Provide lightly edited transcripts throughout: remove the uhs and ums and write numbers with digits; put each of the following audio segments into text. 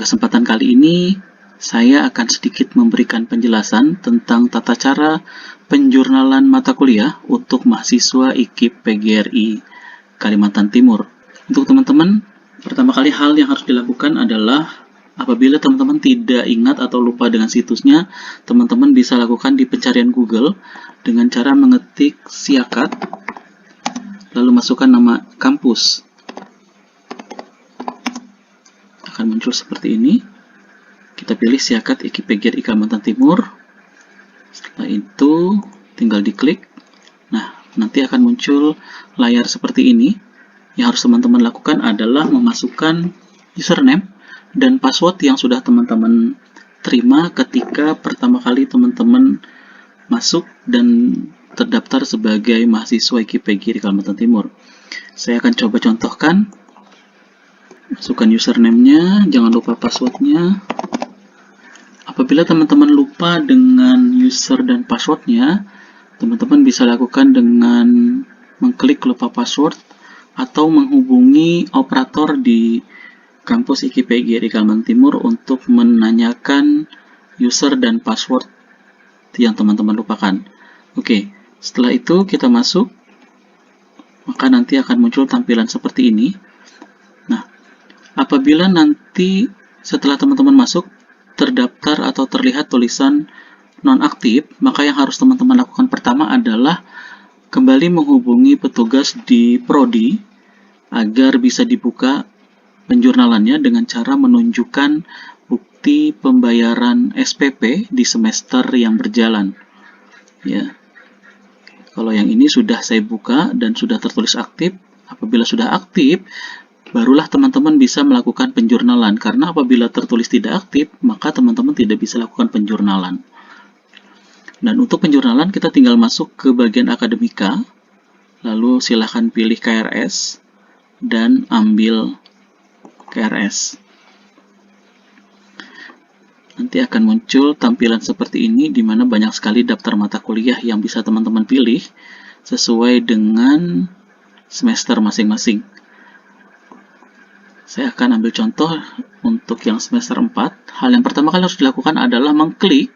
Pada kesempatan kali ini, saya akan sedikit memberikan penjelasan tentang tata cara penjurnalan mata kuliah untuk mahasiswa IKIP PGRI Kalimantan Timur. Untuk teman-teman, pertama kali hal yang harus dilakukan adalah apabila teman-teman tidak ingat atau lupa dengan situsnya, teman-teman bisa lakukan di pencarian Google dengan cara mengetik Siakat, lalu masukkan nama kampus. Akan muncul seperti ini. Kita pilih Siakat IKIP PGRI Kalimantan Timur. Setelah itu tinggal diklik. Nah, nanti akan muncul layar seperti ini. Yang harus teman-teman lakukan adalah memasukkan username dan password yang sudah teman-teman terima ketika pertama kali teman-teman masuk dan terdaftar sebagai mahasiswa IKIP PGRI Kalimantan Timur. Saya akan coba contohkan. Masukkan username-nya, jangan lupa password-nya. Apabila teman-teman lupa dengan user dan password-nya, teman-teman bisa lakukan dengan mengklik lupa password atau menghubungi operator di kampus IKIP PGRI Kalimantan Timur untuk menanyakan user dan password yang teman-teman lupakan. Oke, setelah itu kita masuk, maka nanti akan muncul tampilan seperti ini. Nah, apabila nanti setelah teman-teman masuk terdaftar atau terlihat tulisan nonaktif, maka yang harus teman-teman lakukan pertama adalah kembali menghubungi petugas di Prodi agar bisa dibuka penjurnalannya dengan cara menunjukkan bukti pembayaran SPP di semester yang berjalan. Ya. Kalau yang ini sudah saya buka dan sudah tertulis aktif. Apabila sudah aktif, barulah teman-teman bisa melakukan penjurnalan, karena apabila tertulis tidak aktif, maka teman-teman tidak bisa lakukan penjurnalan. Dan untuk penjurnalan kita tinggal masuk ke bagian akademika, lalu silahkan pilih KRS dan ambil KRS. Nanti akan muncul tampilan seperti ini, di mana banyak sekali daftar mata kuliah yang bisa teman-teman pilih sesuai dengan semester masing-masing. Saya akan ambil contoh untuk yang semester 4. Hal yang pertama kali harus dilakukan adalah mengklik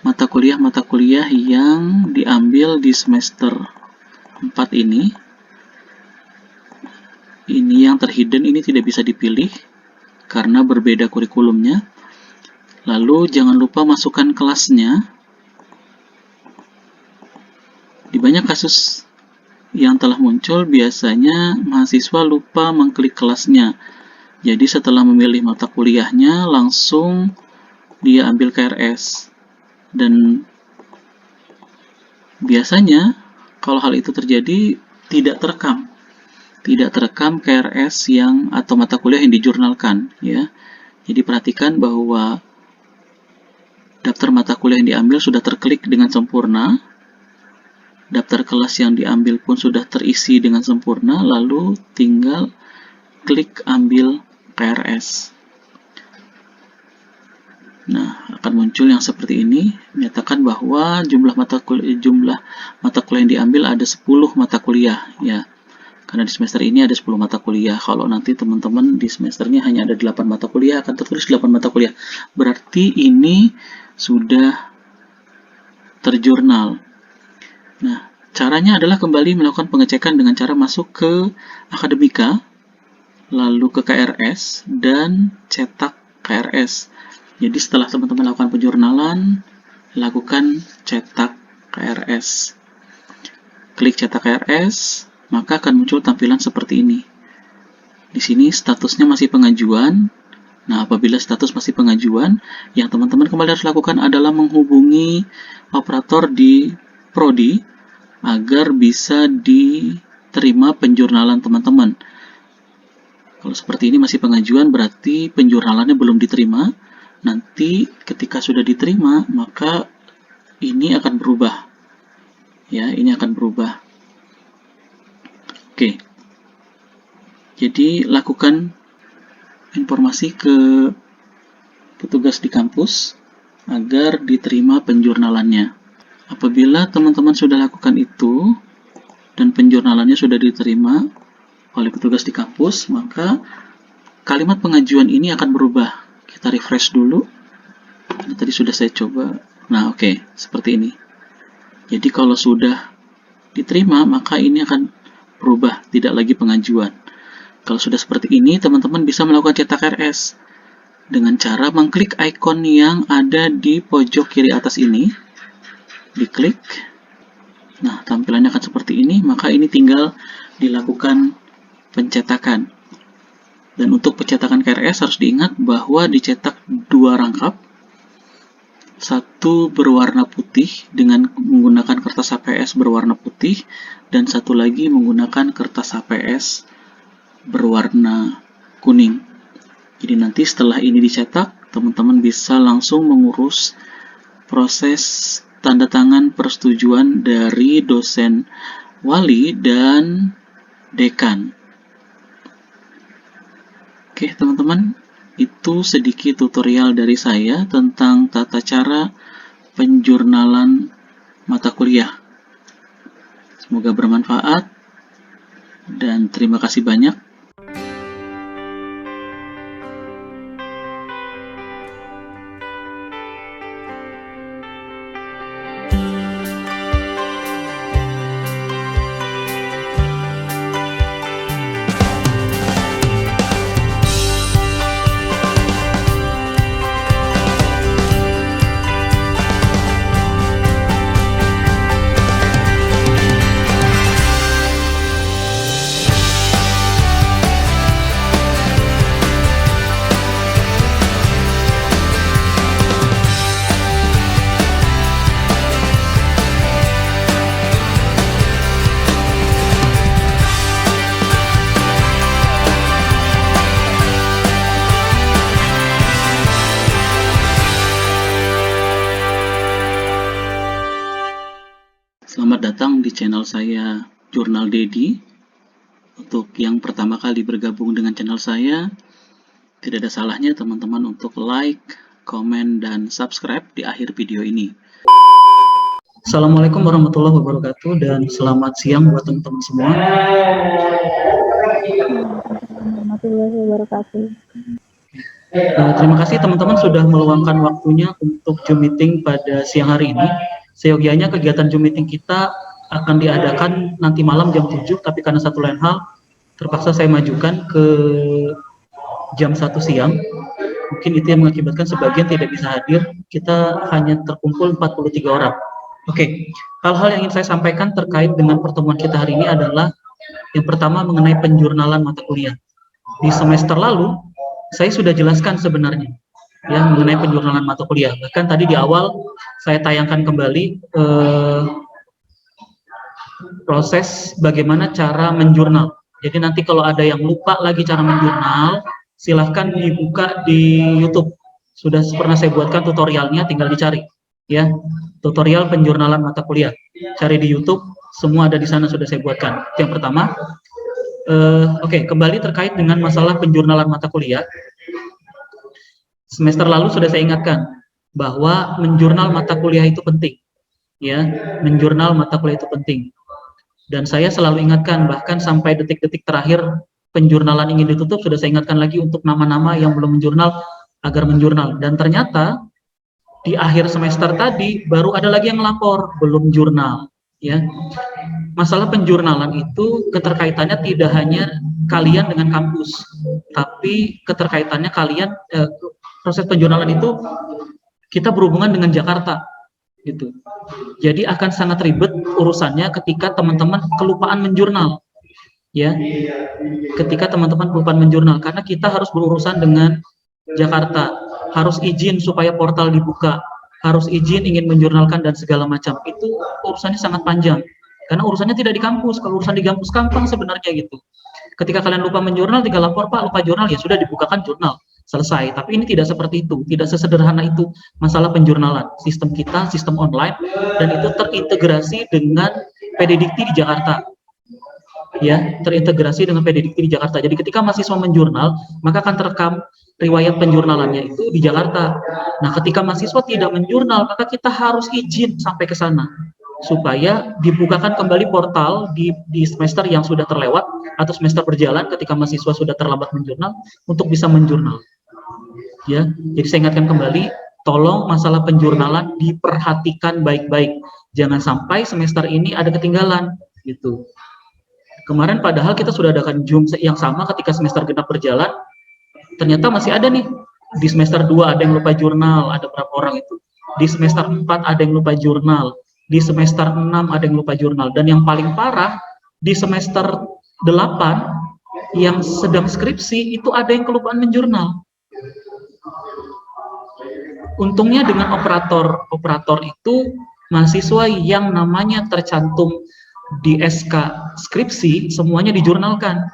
mata kuliah yang diambil di semester 4 ini. Ini yang terhidden, ini tidak bisa dipilih karena berbeda kurikulumnya. Lalu jangan lupa masukkan kelasnya. Di banyak kasus yang telah muncul, biasanya mahasiswa lupa mengklik kelasnya. Jadi setelah memilih mata kuliahnya, langsung dia ambil KRS. Dan biasanya kalau hal itu terjadi, tidak terekam KRS yang atau mata kuliah yang dijurnalkan, ya. Jadi perhatikan bahwa daftar mata kuliah yang diambil sudah terklik dengan sempurna. Daftar kelas yang diambil pun sudah terisi dengan sempurna, lalu tinggal klik ambil KRS. Nah, akan muncul yang seperti ini, menyatakan bahwa jumlah mata kuliah yang diambil ada 10 mata kuliah, ya. Karena di semester ini ada 10 mata kuliah. Kalau nanti teman-teman di semesternya hanya ada 8 mata kuliah, akan tertulis 8 mata kuliah. Berarti ini sudah terjurnal. Nah, caranya adalah kembali melakukan pengecekan dengan cara masuk ke akademika, lalu ke KRS, dan cetak KRS. Jadi setelah teman-teman lakukan penjurnalan, lakukan cetak KRS. Klik cetak KRS, maka akan muncul tampilan seperti ini. Di sini statusnya masih pengajuan. Nah, apabila status masih pengajuan, yang teman-teman kembali harus lakukan adalah menghubungi operator di Prodi agar bisa diterima penjurnalan teman-teman. Kalau seperti ini masih pengajuan, berarti penjurnalannya belum diterima. Nanti ketika sudah diterima, maka ini akan berubah. Ya, ini akan berubah. Oke. Jadi lakukan informasi ke petugas di kampus agar diterima penjurnalannya. Apabila teman-teman sudah lakukan itu dan penjurnalannya sudah diterima oleh petugas di kampus, maka kalimat pengajuan ini akan berubah. Kita refresh dulu. Ini tadi sudah saya coba. Nah, oke, seperti ini. Jadi kalau sudah diterima, maka ini akan berubah, tidak lagi pengajuan. Kalau sudah seperti ini, teman-teman bisa melakukan cetak RS dengan cara mengklik ikon yang ada di pojok kiri atas ini. Diklik. Nah, tampilannya akan seperti ini, maka ini tinggal dilakukan pencetakan. Dan untuk pencetakan KRS harus diingat bahwa dicetak 2 rangkap. Satu berwarna putih dengan menggunakan kertas HPS berwarna putih, dan satu lagi menggunakan kertas HPS berwarna kuning. Jadi nanti setelah ini dicetak, teman-teman bisa langsung mengurus proses tanda tangan persetujuan dari dosen wali dan dekan. Oke teman-teman, itu sedikit tutorial dari saya tentang tata cara penjurnalan mata kuliah. Semoga bermanfaat dan terima kasih banyak. Selamat datang di channel saya, Jurnal Dedi. Untuk yang pertama kali bergabung dengan channel saya, tidak ada salahnya teman-teman untuk like, komen, dan subscribe di akhir video ini. Assalamualaikum warahmatullahi wabarakatuh dan selamat siang buat teman-teman semua. Warahmatullahi wabarakatuh. Terima kasih teman-teman sudah meluangkan waktunya untuk Zoom meeting pada siang hari ini. Seyogianya kegiatan Zoom meeting kita akan diadakan nanti malam jam 7, tapi karena satu lain hal, terpaksa saya majukan ke jam 1 siang. Mungkin itu yang mengakibatkan sebagian tidak bisa hadir, kita hanya terkumpul 43 orang. Oke, hal-hal yang ingin saya sampaikan terkait dengan pertemuan kita hari ini adalah yang pertama mengenai penjurnalan mata kuliah. Di semester lalu, saya sudah jelaskan sebenarnya ya mengenai penjurnalan mata kuliah. Bahkan tadi di awal saya tayangkan kembali proses bagaimana cara menjurnal. Jadi nanti kalau ada yang lupa lagi cara menjurnal, silahkan dibuka di YouTube. Sudah pernah saya buatkan tutorialnya, tinggal dicari ya. Tutorial penjurnalan mata kuliah. Cari di YouTube, semua ada di sana sudah saya buatkan. Itu yang pertama. Oke, kembali terkait dengan masalah penjurnalan mata kuliah. Semester lalu sudah saya ingatkan bahwa menjurnal mata kuliah itu penting, ya, menjurnal mata kuliah itu penting. Dan saya selalu ingatkan, bahkan sampai detik-detik terakhir penjurnalan ingin ditutup, sudah saya ingatkan lagi untuk nama-nama yang belum menjurnal agar menjurnal. Dan ternyata di akhir semester tadi baru ada lagi yang lapor belum jurnal, ya. Masalah penjurnalan itu keterkaitannya tidak hanya kalian dengan kampus, tapi keterkaitannya kalian proses penjurnalan itu kita berhubungan dengan Jakarta gitu. Jadi akan sangat ribet urusannya ketika teman-teman kelupaan menjurnal ya. Ketika teman-teman kelupaan menjurnal karena kita harus berurusan dengan Jakarta, harus izin supaya portal dibuka, harus izin ingin menjurnalkan dan segala macam. Itu urusannya sangat panjang. Karena urusannya tidak di kampus. Kalau urusan di kampus gampang sebenarnya gitu. Ketika kalian lupa menjurnal, tinggal lapor, Pak, lupa jurnal, ya sudah dibukakan jurnal. Selesai. Tapi ini tidak seperti itu. Tidak sesederhana itu masalah penjurnalan. Sistem kita, sistem online, dan itu terintegrasi dengan PDDikti di Jakarta. Ya, terintegrasi dengan PDDikti di Jakarta. Jadi ketika mahasiswa menjurnal, maka akan terekam riwayat penjurnalannya itu di Jakarta. Nah, ketika mahasiswa tidak menjurnal, maka kita harus izin sampai ke sana. supaya dibukakan kembali portal di semester yang sudah terlewat atau semester berjalan ketika mahasiswa sudah terlambat menjurnal untuk bisa menjurnal. Ya, jadi saya ingatkan kembali, tolong masalah penjurnalan diperhatikan baik-baik. Jangan sampai semester ini ada ketinggalan gitu. Kemarin padahal kita sudah adakan Zoom yang sama ketika semester genap berjalan, ternyata masih ada nih. Di semester 2 ada yang lupa jurnal, ada berapa orang itu. Di semester 4 ada yang lupa jurnal. Di semester 6 ada yang lupa jurnal. Dan yang paling parah, di semester 8 yang sedang skripsi itu ada yang kelupaan menjurnal. Untungnya dengan operator itu mahasiswa yang namanya tercantum di SK skripsi semuanya dijurnalkan.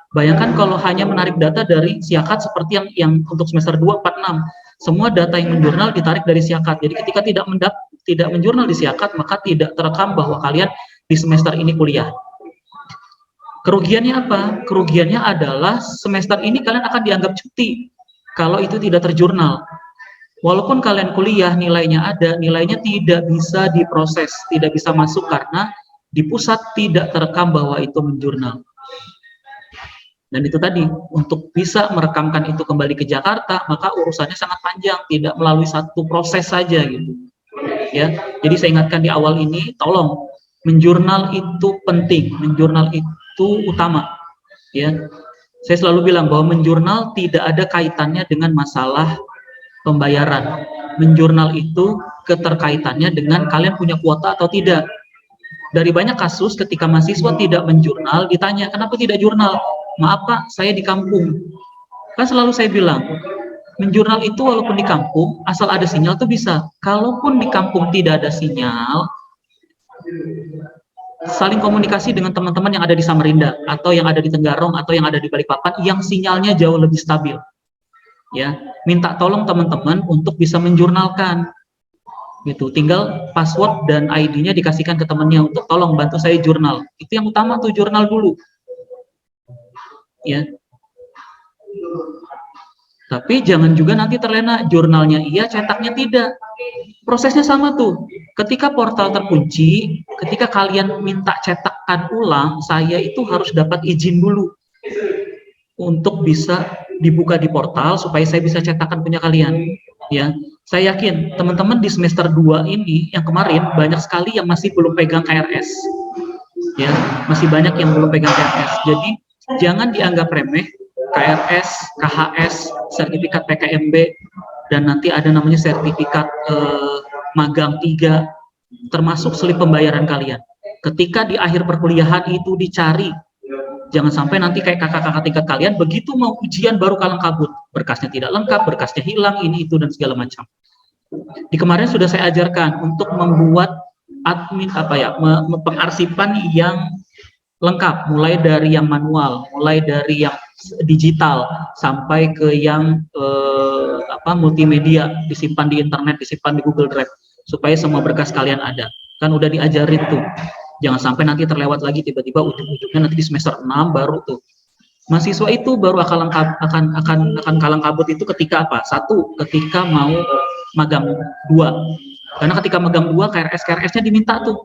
Bayangkan kalau hanya menarik data dari Siakat seperti yang untuk semester 2, 4, 6. Semua data yang menjurnal ditarik dari Siakat. Jadi ketika tidak menjurnal di Siakat, maka tidak terekam bahwa kalian di semester ini kuliah. Kerugiannya apa? Kerugiannya adalah semester ini kalian akan dianggap cuti kalau itu tidak terjurnal. Walaupun kalian kuliah, nilainya ada, nilainya tidak bisa diproses, tidak bisa masuk karena di pusat tidak terekam bahwa itu menjurnal. Dan itu tadi, untuk bisa merekamkan itu kembali ke Jakarta, maka urusannya sangat panjang, tidak melalui satu proses saja gitu. Ya, jadi saya ingatkan di awal ini, tolong menjurnal itu penting, menjurnal itu utama. Ya, saya selalu bilang bahwa menjurnal tidak ada kaitannya dengan masalah pembayaran. Menjurnal itu keterkaitannya dengan kalian punya kuota atau tidak. Dari banyak kasus ketika mahasiswa tidak menjurnal, ditanya, kenapa tidak jurnal? Maaf Pak, saya di kampung. Kan selalu saya bilang, menjurnal itu walaupun di kampung, asal ada sinyal tuh bisa. Kalaupun di kampung tidak ada sinyal, saling komunikasi dengan teman-teman yang ada di Samarinda, atau yang ada di Tenggarong, atau yang ada di Balikpapan, yang sinyalnya jauh lebih stabil. Ya, minta tolong teman-teman untuk bisa menjurnalkan. Gitu, tinggal password dan ID-nya dikasihkan ke temannya untuk tolong bantu saya jurnal. Itu yang utama tuh, jurnal dulu. Ya. Tapi jangan juga nanti terlena, jurnalnya iya, cetaknya tidak. Prosesnya sama tuh. Ketika portal terkunci, ketika kalian minta cetakkan ulang, saya itu harus dapat izin dulu untuk bisa dibuka di portal supaya saya bisa cetakkan punya kalian. Ya, saya yakin teman-teman di semester 2 ini yang kemarin banyak sekali yang masih belum pegang KRS. Ya, masih banyak yang belum pegang KRS. Jadi jangan dianggap remeh KRS, KHS, sertifikat PKMB, dan nanti ada namanya sertifikat magang 3, termasuk slip pembayaran kalian. Ketika di akhir perkuliahan itu dicari, jangan sampai nanti kayak kakak-kakak tingkat kalian, begitu mau ujian baru kalang kabut, berkasnya tidak lengkap, berkasnya hilang, ini, itu, dan segala macam. Di kemarin sudah saya ajarkan untuk membuat pengarsipan yang lengkap, mulai dari yang manual, mulai dari yang digital, sampai ke yang multimedia, disimpan di internet, disimpan di Google Drive, supaya semua berkas kalian ada. Kan udah diajarin tuh. Jangan sampai nanti terlewat lagi, tiba-tiba ujung-ujungnya nanti di semester 6 baru tuh. Mahasiswa itu baru akan kalang kabut itu ketika apa? 1, ketika mau magang 2. Karena ketika magang 2, KRS-nya diminta tuh.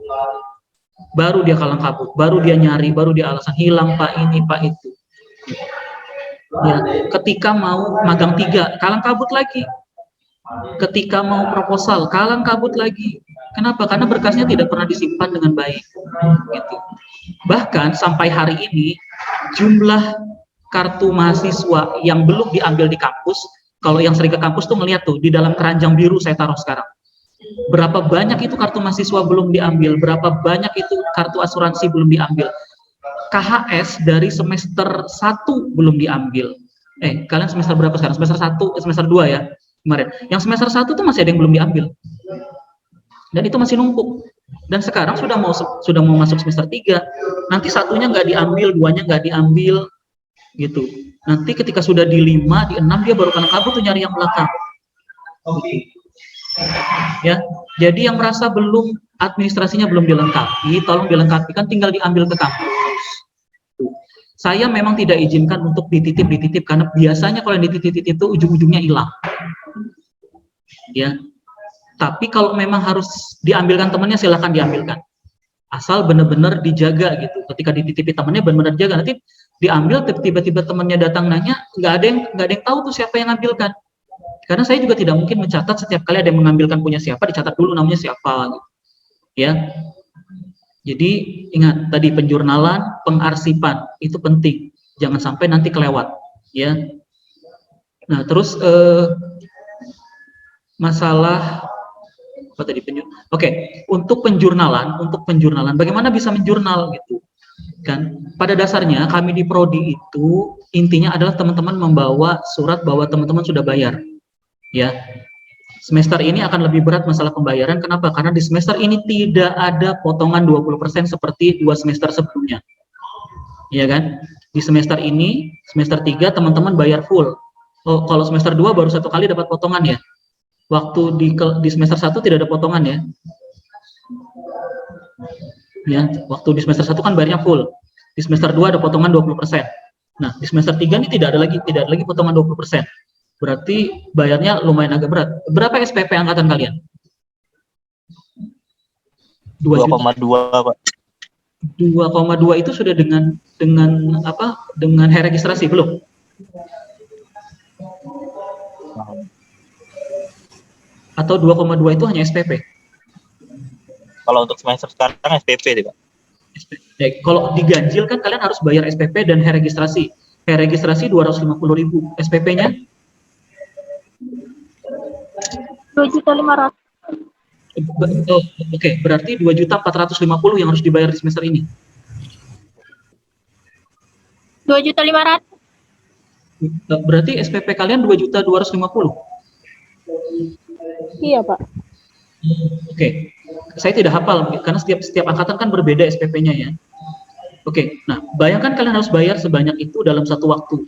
Baru dia kalang kabut, baru dia nyari, baru dia alasan hilang Pak ini, Pak itu. Ya, ketika mau magang 3, kalang kabut lagi. Ketika mau proposal, kalang kabut lagi. Kenapa? Karena berkasnya tidak pernah disimpan dengan baik. Gitu. Bahkan sampai hari ini, jumlah kartu mahasiswa yang belum diambil di kampus, kalau yang sering ke kampus tuh ngeliat tuh, di dalam keranjang biru saya taruh sekarang. Berapa banyak itu kartu mahasiswa belum diambil, berapa banyak itu kartu asuransi belum diambil. KHS dari semester 1 belum diambil. Kalian semester berapa sekarang? Semester 1, semester 2 ya kemarin. Yang semester 1 tuh masih ada yang belum diambil. Dan itu masih numpuk. Dan sekarang sudah mau masuk semester 3. Nanti satunya nggak diambil, 2-nya nggak diambil. Gitu. Nanti ketika sudah di 5, di 6 dia baru kalang kabut tuh nyari yang belakang. Gitu. Ya, jadi yang merasa belum administrasinya belum dilengkapi, tolong dilengkapi, kan tinggal diambil ke kampus. Saya memang tidak izinkan untuk dititip karena biasanya kalau yang dititip itu ujung-ujungnya hilang. Ya, Tapi kalau memang harus diambilkan temannya, silahkan diambilkan. Asal benar-benar dijaga gitu. Ketika dititipi temannya benar-benar jaga. Nanti diambil, tiba-tiba temannya datang nanya, nggak ada yang tahu tuh siapa yang ngambilkan. Karena saya juga tidak mungkin mencatat setiap kali ada yang mengambilkan punya siapa, dicatat dulu namanya siapa. Gitu. Ya. Jadi ingat tadi penjurnalan, pengarsipan itu penting. Jangan sampai nanti kelewat. Ya. Nah terus masalah apa tadi untuk penjurnalan, bagaimana bisa menjurnal gitu kan? Pada dasarnya kami di prodi itu intinya adalah teman-teman membawa surat bahwa teman-teman sudah bayar, ya. Semester ini akan lebih berat masalah pembayaran. Kenapa? Karena di semester ini tidak ada potongan 20% seperti 2 semester sebelumnya, ya kan? Di semester ini, semester 3 teman-teman bayar full. Oh, kalau semester 2 baru 1 kali dapat potongan ya. Waktu di semester 1 tidak ada potongan ya. Ya, waktu di semester 1 kan bayarnya full. Di semester 2 ada potongan 20%. Nah, di semester 3 ini tidak ada lagi potongan 20%. Berarti bayarnya lumayan agak berat. Berapa SPP angkatan kalian? 2,2, Pak. 2,2 itu sudah dengan apa? Dengan registrasi belum? Atau 2,2 itu hanya SPP? Kalau untuk semester sekarang SPP deh, Pak. Kalau diganjil kan kalian harus bayar SPP dan registrasi. Registrasi 250.000, SPP-nya? 2.500.000. Oke, berarti 2.450.000 yang harus dibayar di semester ini. 2.500.000. Berarti SPP kalian 2.250.000. Iya, Pak. Oke. Saya tidak hafal karena setiap angkatan kan berbeda SPP-nya ya. Oke. Nah, bayangkan kalian harus bayar sebanyak itu dalam satu waktu,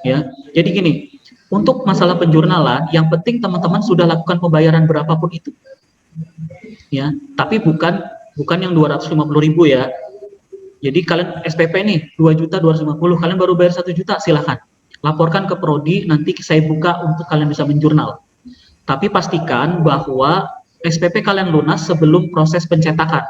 ya. Jadi gini, untuk masalah penjurnalan, yang penting teman-teman sudah lakukan pembayaran berapapun itu, ya. Tapi bukan yang 250.000 ya. Jadi kalian SPP nih 2.250.000, kalian baru bayar 1 juta, silahkan laporkan ke prodi, nanti saya buka untuk kalian bisa menjurnal. Tapi pastikan bahwa SPP kalian lunas sebelum proses pencetakan.